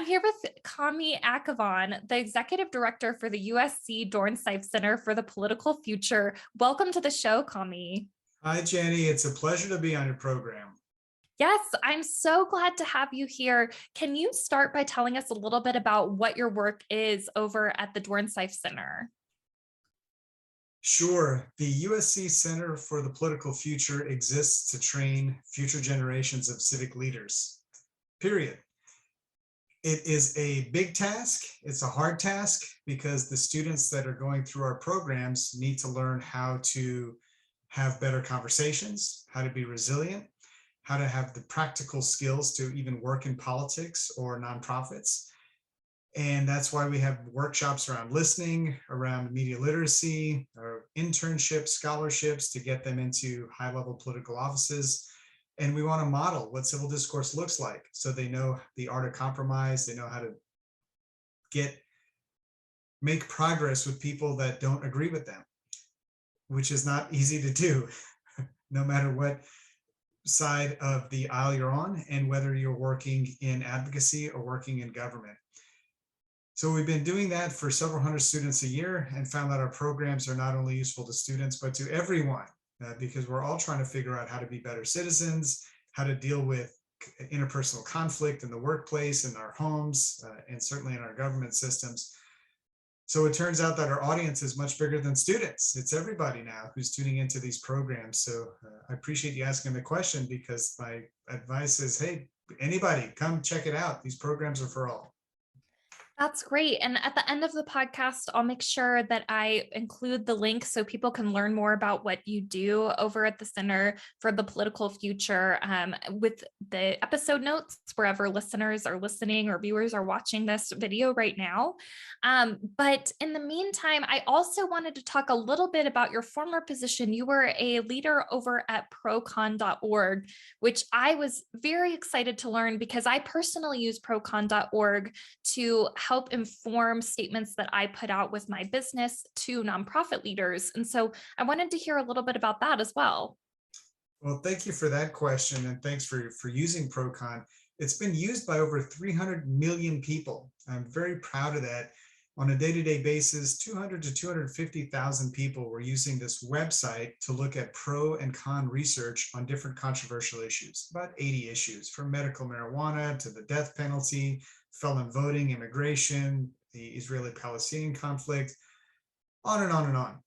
I'm here with Kamy Akhavan, the Executive Director for the USC Dornsife Center for the Political Future. Welcome to the show, Kamy. Hi, Jenny. It's a pleasure to be on your program. Yes, I'm so glad to have you here. Can you start by telling us a little bit about what your work is over at the Dornsife Center? Sure. The USC Center for the Political Future exists to train future generations of civic leaders, period. It is a big task. It's a hard task because the students that are going through our programs need to learn how to have better conversations, how to be resilient, how to have the practical skills to even work in politics or nonprofits. And that's why we have workshops around listening, around media literacy, or internships, scholarships to get them into high-level political offices. And we want to model what civil discourse looks like so they know the art of compromise, they know how to make progress with people that don't agree with them, which is not easy to do, no matter what side of the aisle you're on and whether you're working in advocacy or working in government. So we've been doing that for several hundred students a year and found that our programs are not only useful to students, but to everyone, because we're all trying to figure out how to be better citizens, how to deal with interpersonal conflict in the workplace, in our homes, and certainly in our government systems. So it turns out that our audience is much bigger than students. It's everybody now who's tuning into these programs. So I appreciate you asking the question, because my advice is, hey, anybody, come check it out. These programs are for all. That's great. And at the end of the podcast, I'll make sure that I include the link so people can learn more about what you do over at the Center for the Political Future with the episode notes, wherever listeners are listening or viewers are watching this video right now. But in the meantime, I also wanted to talk a little bit about your former position. You were a leader over at procon.org, which I was very excited to learn because I personally use procon.org to help inform statements that I put out with my business to nonprofit leaders. And so I wanted to hear a little bit about that as well. Well, thank you for that question, and thanks for using Procon. It's been used by over 300 million people. I'm very proud of that. On a day-to-day basis, 200 to 250,000 people were using this website to look at pro and con research on different controversial issues, about 80 issues, from medical marijuana to the death penalty, felon voting, immigration, the Israeli-Palestinian conflict, on and on and on.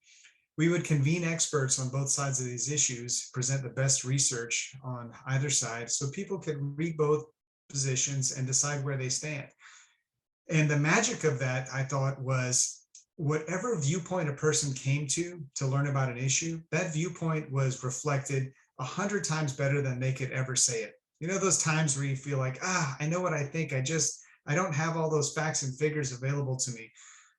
We would convene experts on both sides of these issues, present the best research on either side so people could read both positions and decide where they stand. And the magic of that, I thought, was whatever viewpoint a person came to learn about an issue, that viewpoint was reflected 100 times better than they could ever say it. You know, those times where you feel like, I know what I think, I don't have all those facts and figures available to me.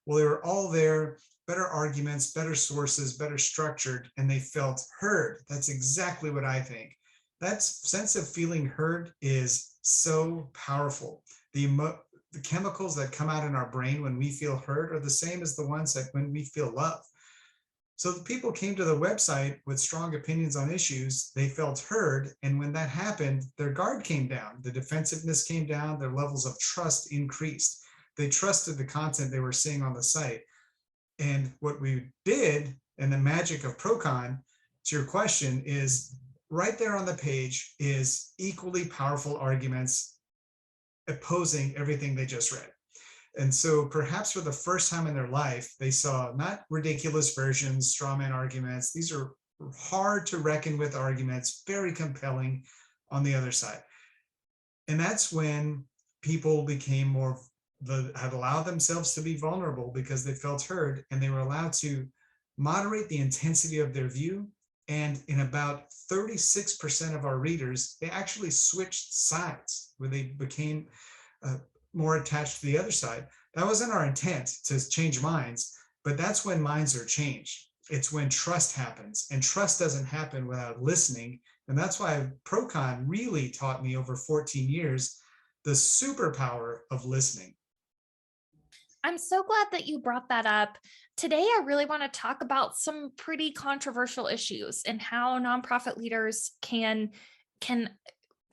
Well, they were all there, better arguments, better sources, better structured, and they felt heard. That's exactly what I think. That sense of feeling heard is so powerful. The chemicals that come out in our brain when we feel heard are the same as the ones that when we feel love. So the people came to the website with strong opinions on issues, they felt heard, and when that happened, their guard came down, the defensiveness came down, their levels of trust increased. They trusted the content they were seeing on the site. And what we did, and the magic of Procon, to your question, is right there on the page is equally powerful arguments opposing everything they just read. And so perhaps for the first time in their life, they saw not ridiculous versions, straw man arguments. These are hard to reckon with arguments, very compelling on the other side. And that's when people became had allowed themselves to be vulnerable because they felt heard, and they were allowed to moderate the intensity of their view. And in about 36% of our readers, they actually switched sides, where they became more attached to the other side. That wasn't our intent to change minds, but that's when minds are changed. It's when trust happens, and trust doesn't happen without listening. And that's why Procon really taught me over 14 years the superpower of listening. I'm so glad that you brought that up. Today, I really want to talk about some pretty controversial issues and how nonprofit leaders can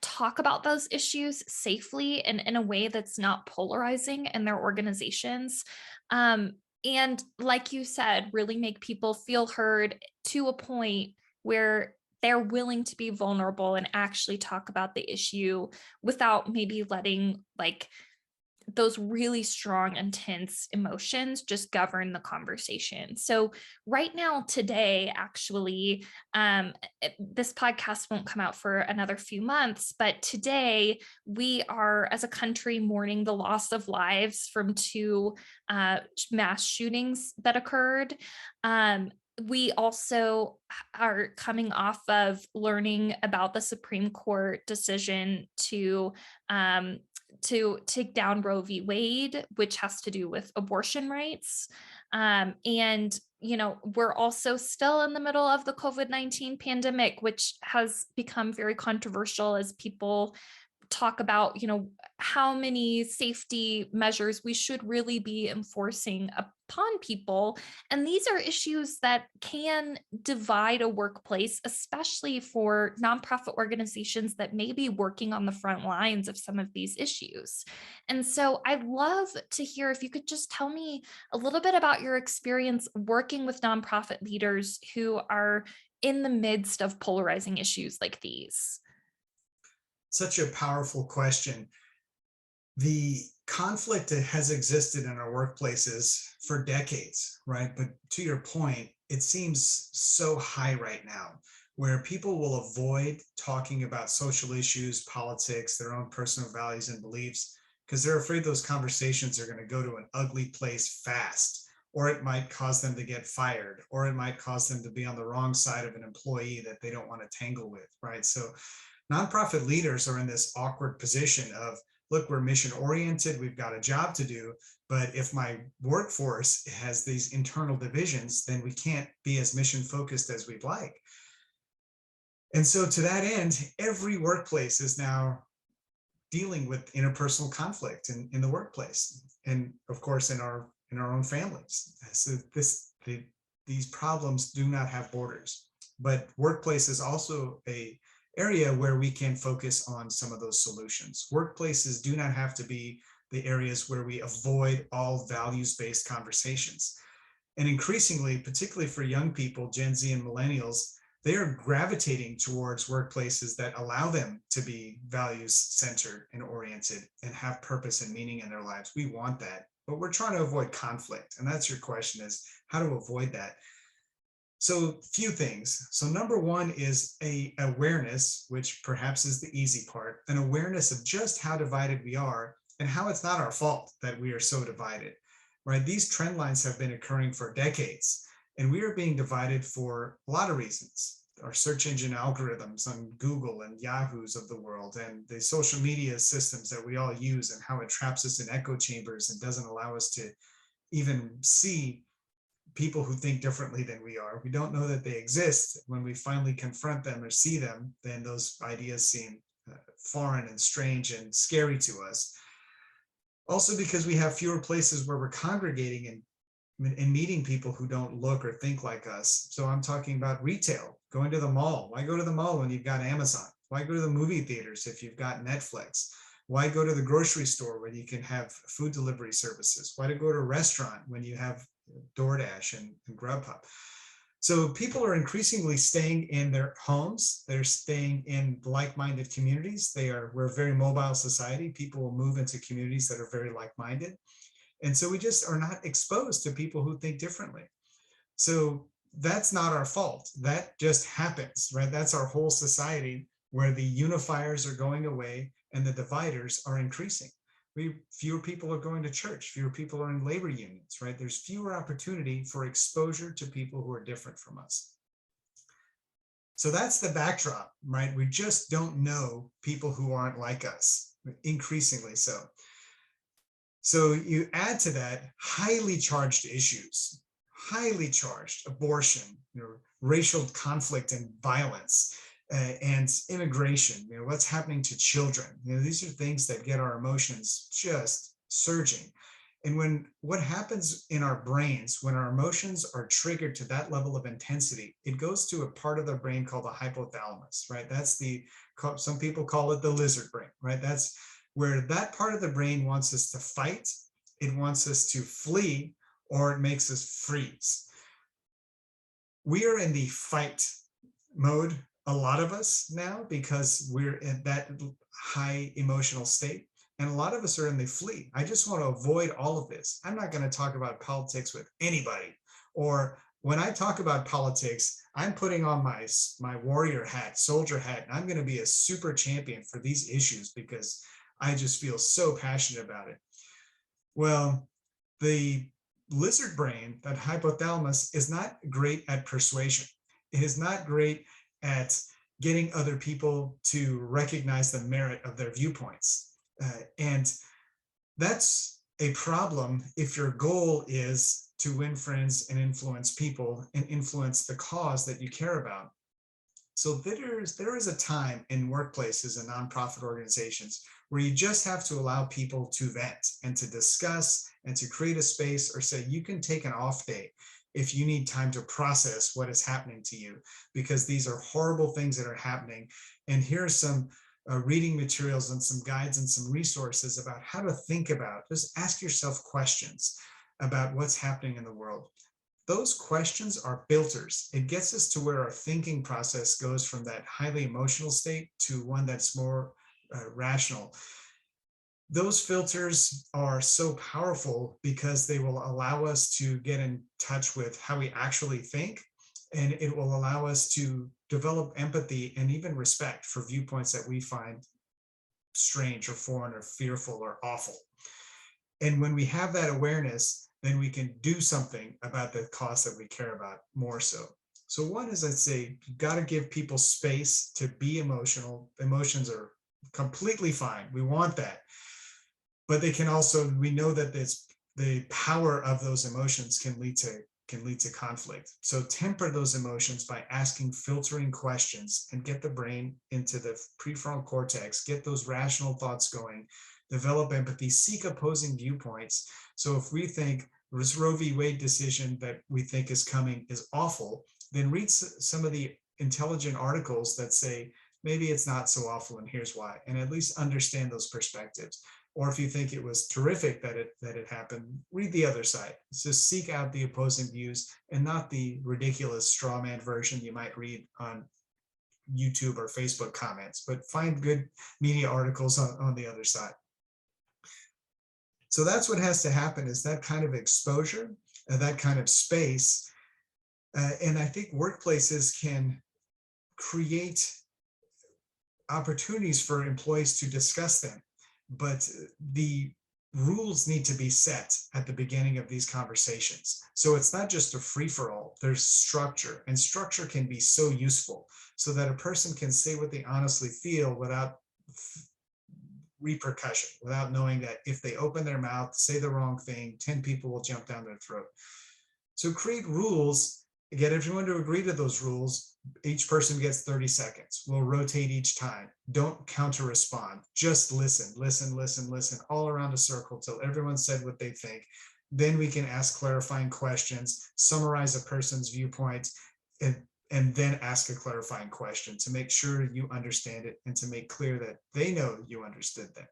talk about those issues safely and in a way that's not polarizing in their organizations. Um, and like you said, really make people feel heard to a point where they're willing to be vulnerable and actually talk about the issue without maybe letting like those really strong, intense emotions just govern the conversation. So, right now, today, actually, this podcast won't come out for another few months, but today we are, as a country, mourning the loss of lives from two mass shootings that occurred. We also are coming off of learning about the Supreme Court decision to take down Roe v. Wade, which has to do with abortion rights. And, we're also still in the middle of the COVID-19 pandemic, which has become very controversial as people talk about, how many safety measures we should really be enforcing upon people. And these are issues that can divide a workplace, especially for nonprofit organizations that may be working on the front lines of some of these issues. And so I'd love to hear if you could just tell me a little bit about your experience working with nonprofit leaders who are in the midst of polarizing issues like these. Such a powerful question. The conflict that has existed in our workplaces for decades, right? But to your point, it seems so high right now, where people will avoid talking about social issues, politics, their own personal values and beliefs, because they're afraid those conversations are going to go to an ugly place fast, or it might cause them to get fired, or it might cause them to be on the wrong side of an employee that they don't want to tangle with, right? So nonprofit leaders are in this awkward position of, look, we're mission oriented, we've got a job to do, but if my workforce has these internal divisions, then we can't be as mission focused as we'd like. And so to that end, every workplace is now dealing with interpersonal conflict in the workplace, and of course in our own families. So these problems do not have borders, but workplace is also a area where we can focus on some of those solutions. Workplaces do not have to be the areas where we avoid all values-based conversations. And increasingly, particularly for young people, Gen Z and millennials, they are gravitating towards workplaces that allow them to be values-centered and oriented and have purpose and meaning in their lives. We want that, but we're trying to avoid conflict. And that's your question, is how to avoid that. So few things. So number one is a awareness, which perhaps is the easy part, an awareness of just how divided we are and how it's not our fault that we are so divided, right? These trend lines have been occurring for decades, and we are being divided for a lot of reasons. Our search engine algorithms on Google and Yahoo's of the world, and the social media systems that we all use, and how it traps us in echo chambers and doesn't allow us to even see people who think differently than we are. We don't know that they exist. When we finally confront them or see them, then those ideas seem foreign and strange and scary to us. Also, because we have fewer places where we're congregating and meeting people who don't look or think like us. So I'm talking about retail, going to the mall. Why go to the mall when you've got Amazon? Why go to the movie theaters if you've got Netflix? Why go to the grocery store when you can have food delivery services? Why to go to a restaurant when you have DoorDash and Grubhub? So people are increasingly staying in their homes. They're staying in like-minded communities. We're a very mobile society. People will move into communities that are very like-minded. And so we just are not exposed to people who think differently. So that's not our fault. That just happens, right? That's our whole society, where the unifiers are going away and the dividers are increasing. Fewer people are going to church, fewer people are in labor unions, right? There's fewer opportunity for exposure to people who are different from us. So that's the backdrop, right? We just don't know people who aren't like us, increasingly so. So you add to that highly charged issues, highly charged abortion, racial conflict and violence, and immigration, what's happening to children. These are things that get our emotions just surging. And what happens in our brains, when our emotions are triggered to that level of intensity, it goes to a part of the brain called the hypothalamus, right? That's the some people call it the lizard brain, right? That's where that part of the brain wants us to fight, it wants us to flee, or it makes us freeze. We are in the fight mode, a lot of us now, because we're in that high emotional state. And a lot of us are in the flee. I just want to avoid all of this. I'm not going to talk about politics with anybody. Or when I talk about politics, I'm putting on my warrior hat, soldier hat, and I'm going to be a super champion for these issues because I just feel so passionate about it. Well, the lizard brain, that hypothalamus, is not great at persuasion. It is not great at getting other people to recognize the merit of their viewpoints. And that's a problem if your goal is to win friends and influence people and influence the cause that you care about. So there is a time in workplaces and nonprofit organizations where you just have to allow people to vent and to discuss and to create a space, or say you can take an off day if you need time to process what is happening to you, because these are horrible things that are happening. And here are some reading materials and some guides and some resources about how to think about, just ask yourself questions about what's happening in the world. Those questions are filters. It gets us to where our thinking process goes from that highly emotional state to one that's more rational. Those filters are so powerful because they will allow us to get in touch with how we actually think, and it will allow us to develop empathy and even respect for viewpoints that we find strange or foreign or fearful or awful. And when we have that awareness, then we can do something about the cause that we care about more so. So one is, I'd say, you've got to give people space to be emotional. Emotions are completely fine. We want that. But they can also, we know that the power of those emotions can lead to conflict. So temper those emotions by asking filtering questions and get the brain into the prefrontal cortex, get those rational thoughts going, develop empathy, seek opposing viewpoints. So if we think this Roe v. Wade decision that we think is coming is awful, then read some of the intelligent articles that say, maybe it's not so awful and here's why, and at least understand those perspectives. Or if you think it was terrific that it happened, read the other side. So seek out the opposing views and not the ridiculous straw man version you might read on YouTube or Facebook comments, but find good media articles on the other side. So that's what has to happen, is that kind of exposure, that kind of space. And I think workplaces can create opportunities for employees to discuss them. But the rules need to be set at the beginning of these conversations. So it's not just a free-for-all, there's structure, and structure can be so useful so that a person can say what they honestly feel without repercussion, without knowing that if they open their mouth, say the wrong thing, 10 people will jump down their throat. So create rules, get everyone to agree to those rules. Each person gets 30 seconds. We'll rotate each time. Don't counter respond. Just listen, listen, listen, listen, all around a circle till everyone said what they think. Then we can ask clarifying questions, summarize a person's viewpoint, and then ask a clarifying question to make sure you understand it and to make clear that they know you understood them.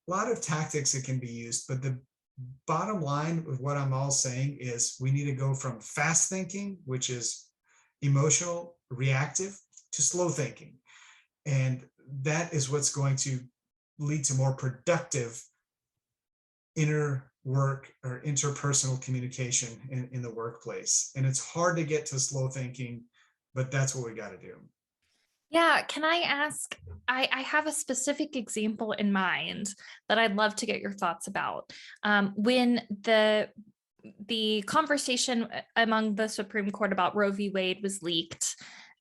A lot of tactics that can be used, but the bottom line of what I'm all saying is we need to go from fast thinking, which is emotional, reactive, to slow thinking. And that is what's going to lead to more productive inner work or interpersonal communication in the workplace. And it's hard to get to slow thinking, but that's what we got to do. Yeah, can I ask, I have a specific example in mind that I'd love to get your thoughts about. When the conversation among the Supreme Court about Roe v. Wade was leaked,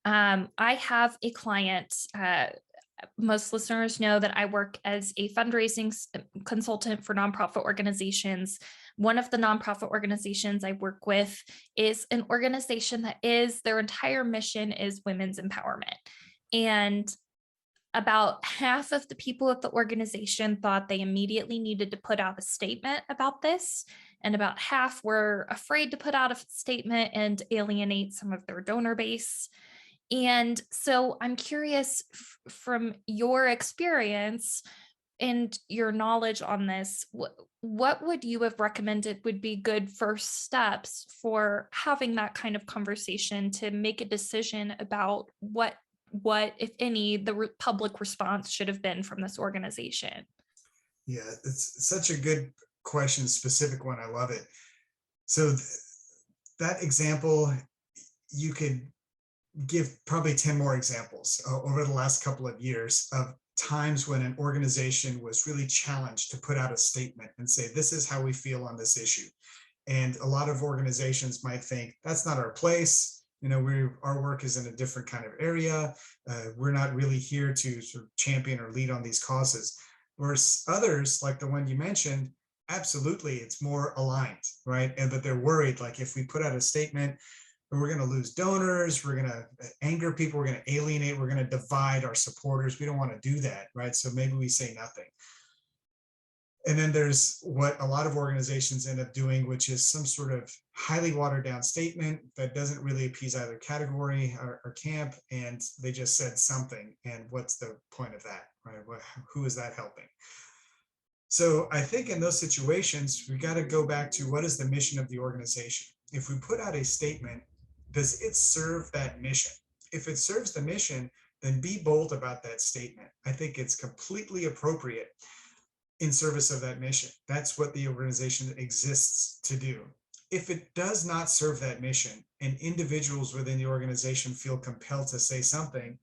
I have a client, most listeners know that I work as a fundraising consultant for nonprofit organizations. One of the nonprofit organizations I work with is an organization that their entire mission is women's empowerment. And about half of the people at the organization thought they immediately needed to put out a statement about this, and about half were afraid to put out a statement and alienate some of their donor base. And so I'm curious from your experience and your knowledge on this, what would you have recommended would be good first steps for having that kind of conversation to make a decision about what, if any, the public response should have been from this organization? Yeah, it's such a good question, specific one. I love it. So that example, you could give probably 10 more examples over the last couple of years of times when an organization was really challenged to put out a statement and say, this is how we feel on this issue. And a lot of organizations might think that's not our place. Our work is in a different kind of area. We're not really here to sort of champion or lead on these causes. Whereas others, like the one you mentioned, absolutely, it's more aligned, right? But they're worried, like if we put out a statement, we're going to lose donors, we're going to anger people, we're going to alienate, we're going to divide our supporters. We don't want to do that, right? So maybe we say nothing. And then there's what a lot of organizations end up doing, which is some sort of highly watered down statement that doesn't really appease either category or camp, and they just said something. And what's the point of that, right? Who is that helping? So I think in those situations, we got to go back to what is the mission of the organization? If we put out a statement, does it serve that mission? If it serves the mission, then be bold about that statement. I think it's completely appropriate in service of that mission. That's what the organization exists to do. If it does not serve that mission and individuals within the organization feel compelled to say something,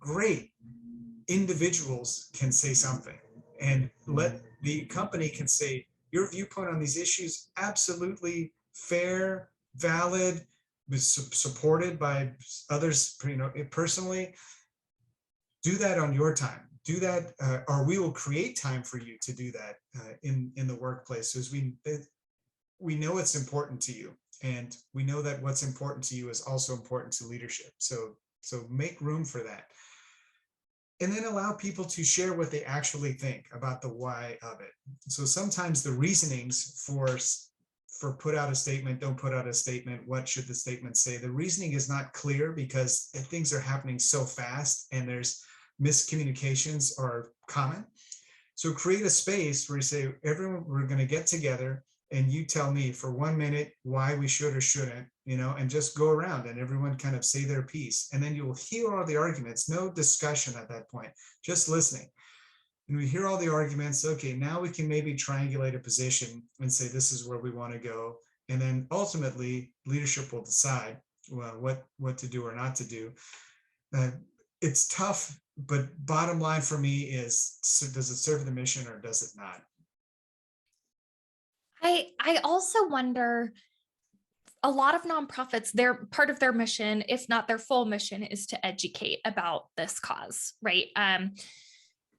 great. Individuals can say something, and let the company can say, your viewpoint on these issues, absolutely fair, valid, supported by others, personally. Do that on your time. Do that, or we will create time for you to do that in the workplace. So as we know it's important to you, and we know that what's important to you is also important to leadership. So make room for that. And then allow people to share what they actually think about the why of it. So sometimes the reasonings for put out a statement, don't put out a statement, what should the statement say? The reasoning is not clear because things are happening so fast and there's miscommunications are common. So create a space where you say, everyone, we're going to get together and you tell me for 1 minute why we should or shouldn't, and just go around and everyone kind of say their piece. And then you will hear all the arguments, no discussion at that point, just listening. And we hear all the arguments. Okay, now we can maybe triangulate a position and say, this is where we want to go. And then ultimately leadership will decide, well, what to do or not to do. It's tough, but bottom line for me is, does it serve the mission or does it not? I also wonder, a lot of nonprofits, their part of their mission, if not their full mission, is to educate about this cause, right?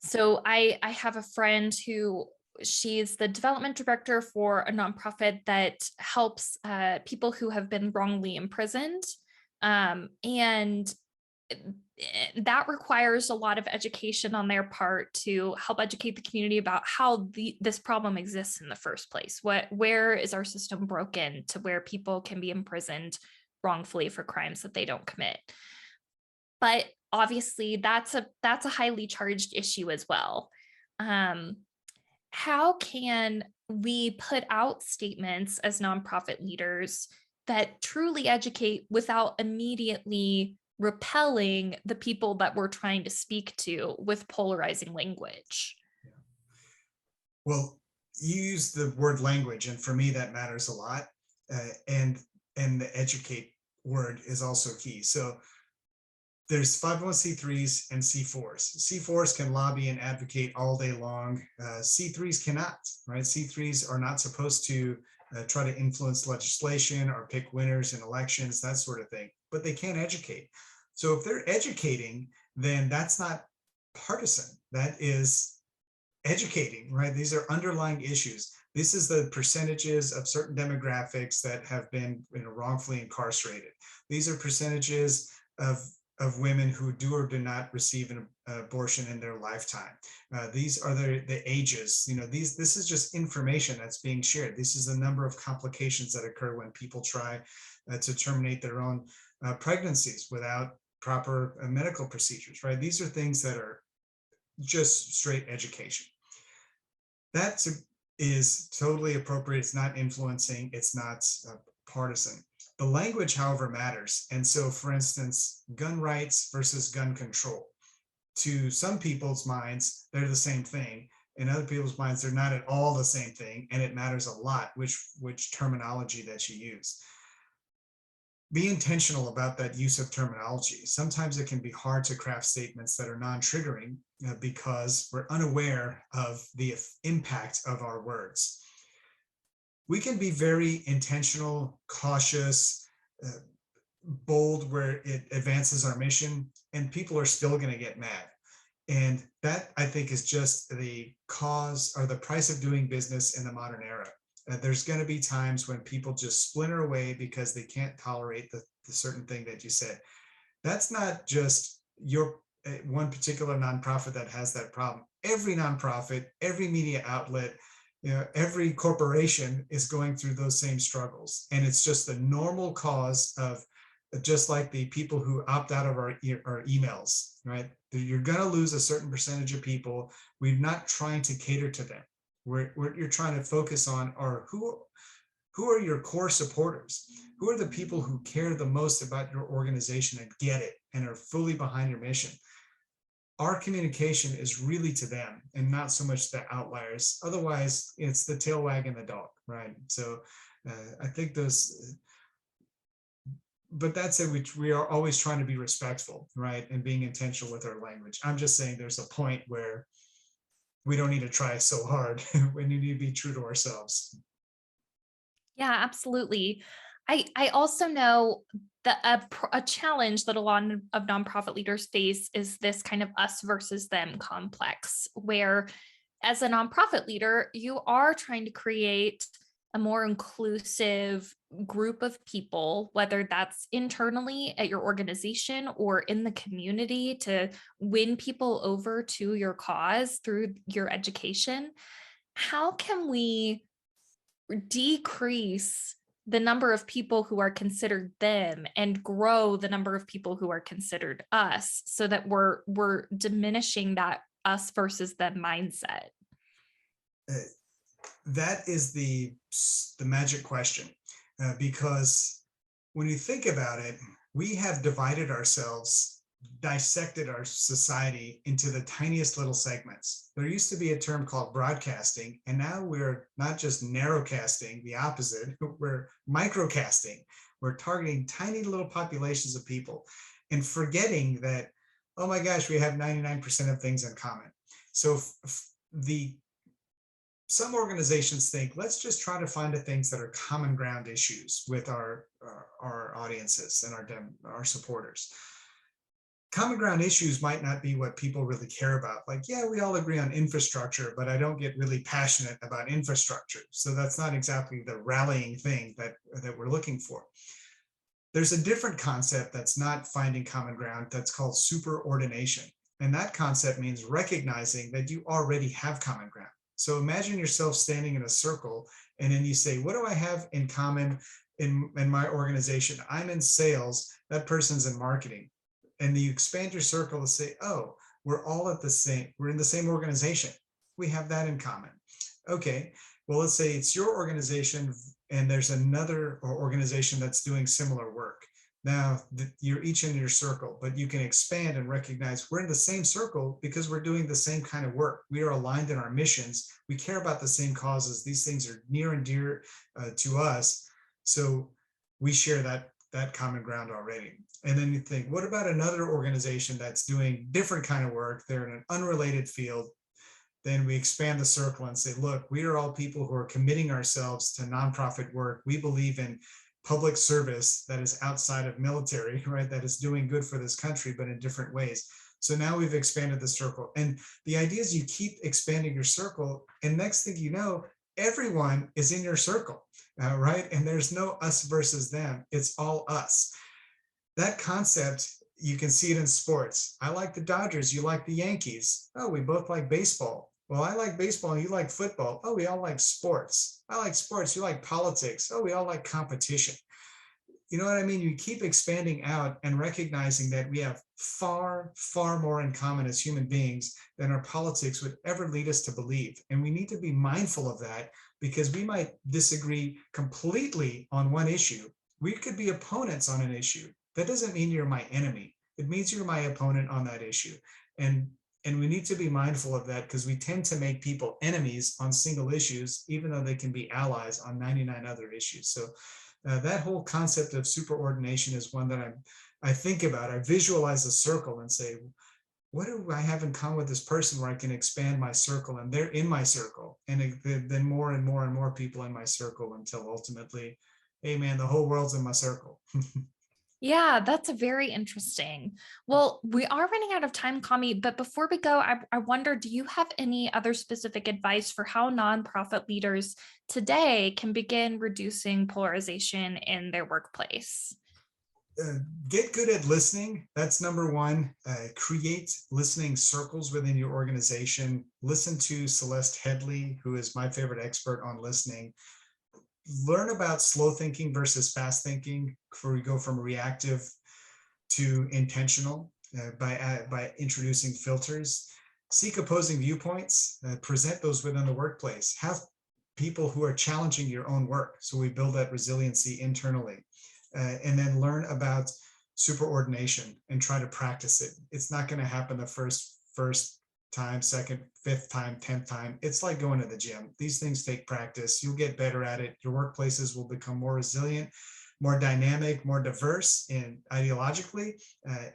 So I have a friend who, she's the development director for a nonprofit that helps people who have been wrongly imprisoned. And that requires a lot of education on their part to help educate the community about how this problem exists in the first place. Where is our system broken to where people can be imprisoned wrongfully for crimes that they don't commit? But obviously that's a highly charged issue as well. How can we put out statements as nonprofit leaders that truly educate without immediately repelling the people that we're trying to speak to with polarizing language? Well, you use the word language, and for me that matters a lot. And the educate word is also key. So there's 501c3s and C4s. C4s can lobby and advocate all day long. C3s cannot, right? C3s are not supposed to try to influence legislation or pick winners in elections, that sort of thing, but they can educate. So if they're educating, then that's not partisan. That is educating, right? These are underlying issues. This is the percentages of certain demographics that have been wrongfully incarcerated. These are percentages of women who do or do not receive an abortion in their lifetime. These are the ages. This is just information that's being shared. This is the number of complications that occur when people try to terminate their own pregnancies without proper medical procedures, right? These are things that are just straight education. That is totally appropriate. It's not influencing, it's not partisan. The language, however, matters. And so, for instance, gun rights versus gun control. To some people's minds, they're the same thing. In other people's minds, they're not at all the same thing. And it matters a lot which terminology that you use. Be intentional about that use of terminology. Sometimes it can be hard to craft statements that are non-triggering because we're unaware of the impact of our words. We can be very intentional, cautious, bold where it advances our mission, and people are still going to get mad. And that, I think, is just the cause or the price of doing business in the modern era. There's going to be times when people just splinter away because they can't tolerate the certain thing that you said. That's not just your one particular nonprofit that has that problem. Every nonprofit, every media outlet, every corporation is going through those same struggles. And it's just the normal cause of, just like the people who opt out of our emails, right? You're going to lose a certain percentage of people. We're not trying to cater to them. What you're trying to focus on are who are your core supporters? Who are the people who care the most about your organization and get it and are fully behind your mission? Our communication is really to them and not so much the outliers. Otherwise, it's the tail wagging the dog, right? So I think those, but that's it. We are always trying to be respectful, right? And being intentional with our language. I'm just saying there's a point where we don't need to try so hard. We need to be true to ourselves. Yeah, absolutely. I also know that a challenge that a lot of nonprofit leaders face is this kind of us versus them complex, where as a nonprofit leader, you are trying to create a more inclusive group of people, whether that's internally at your organization or in the community, to win people over to your cause through your education. How can we decrease the number of people who are considered them and grow the number of people who are considered us, so that we're diminishing that us versus them mindset? That is the magic question, because when you think about it, we have divided ourselves, dissected our society into the tiniest little segments. There used to be a term called broadcasting, and now we're not just narrowcasting, the opposite, we're microcasting. We're targeting tiny little populations of people and forgetting that, oh my gosh, we have 99% of things in common. So some organizations think, let's just try to find the things that are common ground issues with our audiences and our supporters. Common ground issues might not be what people really care about. Like, yeah, we all agree on infrastructure, but I don't get really passionate about infrastructure. So that's not exactly the rallying thing that we're looking for. There's a different concept that's not finding common ground that's called superordination. And that concept means recognizing that you already have common ground. So imagine yourself standing in a circle, and then you say, what do I have in common in my organization? I'm in sales, that person's in marketing. And you expand your circle to say, oh, we're all we're in the same organization. We have that in common. Okay, well, let's say it's your organization and there's another organization that's doing similar work. Now, you're each in your circle, but you can expand and recognize we're in the same circle because we're doing the same kind of work. We are aligned in our missions. We care about the same causes. These things are near and dear to us. So we share that common ground already. And then you think, what about another organization that's doing different kind of work? They're in an unrelated field. Then we expand the circle and say, look, we are all people who are committing ourselves to nonprofit work. We believe in public service that is outside of military, right? That is doing good for this country, but in different ways. So now we've expanded the circle. And the idea is you keep expanding your circle, and next thing you know, everyone is in your circle, right? And there's no us versus them. It's all us. That concept, you can see it in sports. I like the Dodgers, you like the Yankees. Oh, we both like baseball. Well, I like baseball, you like football. Oh, we all like sports. I like sports, you like politics. Oh, we all like competition. you know what I mean? You keep expanding out and recognizing that we have far, far more in common as human beings than our politics would ever lead us to believe. And we need to be mindful of that, because we might disagree completely on one issue. We could be opponents on an issue. That doesn't mean you're my enemy. It means you're my opponent on that issue. And we need to be mindful of that, because we tend to make people enemies on single issues, even though they can be allies on 99 other issues. So that whole concept of superordination is one that I think about. I visualize a circle and say, what do I have in common with this person where I can expand my circle, and they're in my circle, and then more and more and more people in my circle, until ultimately, hey man, the whole world's in my circle. Yeah, that's very interesting. Well, we are running out of time, Kamy, but before we go, I wonder, do you have any other specific advice for how nonprofit leaders today can begin reducing polarization in their workplace? Get good at listening. That's number one. Create listening circles within your organization. Listen to Celeste Headley, who is my favorite expert on listening. Learn about slow thinking versus fast thinking, before we go from reactive to intentional, by introducing filters. Seek opposing viewpoints, present those within the workplace. Have people who are challenging your own work, so we build that resiliency internally. And then learn about superordination and try to practice it. It's not going to happen the first time, second, fifth time, 10th time. It's like going to the gym. These things take practice. You'll get better at it. Your workplaces will become more resilient, more dynamic, more diverse in ideologically.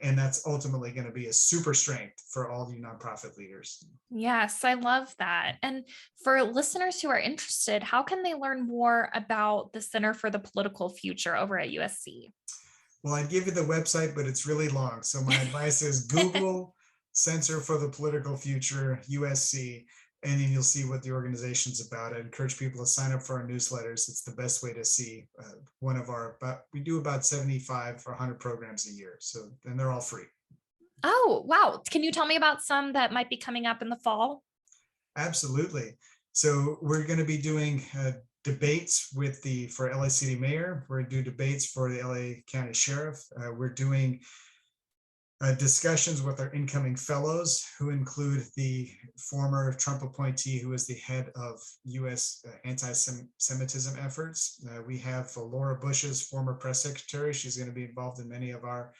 And that's ultimately going to be a super strength for all you nonprofit leaders. Yes, I love that. And for listeners who are interested, how can they learn more about the Center for the Political Future over at USC? Well, I'd give you the website, but it's really long. So my advice is Google Center for the Political Future, USC, and then you'll see what the organization's about. I encourage people to sign up for our newsletters. It's the best way to see one of our, we do about 75 or 100 programs a year. So, and they're all free. Oh, wow. Can you tell me about some that might be coming up in the fall? Absolutely. So we're going to be doing debates for LA City Mayor. We're going to do debates for the LA County Sheriff. We're doing discussions with our incoming fellows, who include the former Trump appointee who is the head of U.S. anti-Semitism efforts. We have Laura Bush's former press secretary. She's going to be involved in many of our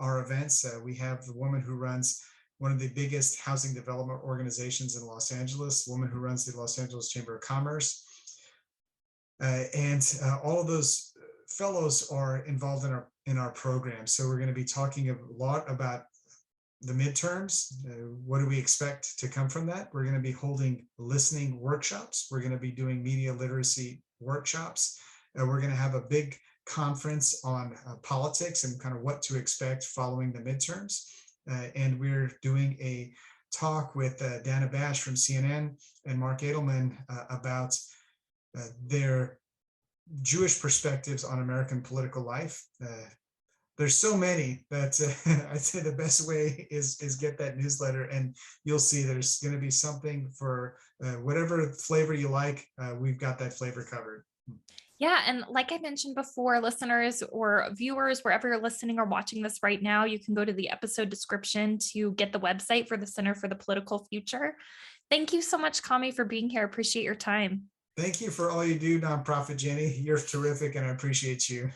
events. We have the woman who runs one of the biggest housing development organizations in Los Angeles, the woman who runs the Los Angeles Chamber of Commerce. And all of those fellows are involved in our program. So we're going to be talking a lot about the midterms. What do we expect to come from that? We're going to be holding listening workshops. We're going to be doing media literacy workshops. We're going to have a big conference on politics and kind of what to expect following the midterms. And we're doing a talk with Dana Bash from CNN and Mark Edelman about their Jewish perspectives on American political life. There's so many that I'd say the best way is get that newsletter, and you'll see there's going to be something for whatever flavor you like. We've got that flavor covered. Yeah. And like I mentioned before, listeners or viewers, wherever you're listening or watching this right now, you can go to the episode description to get the website for the Center for the Political Future. Thank you so much, Kamy, for being here. I appreciate your time. Thank you for all you do, Nonprofit Jenni. You're terrific, and I appreciate you.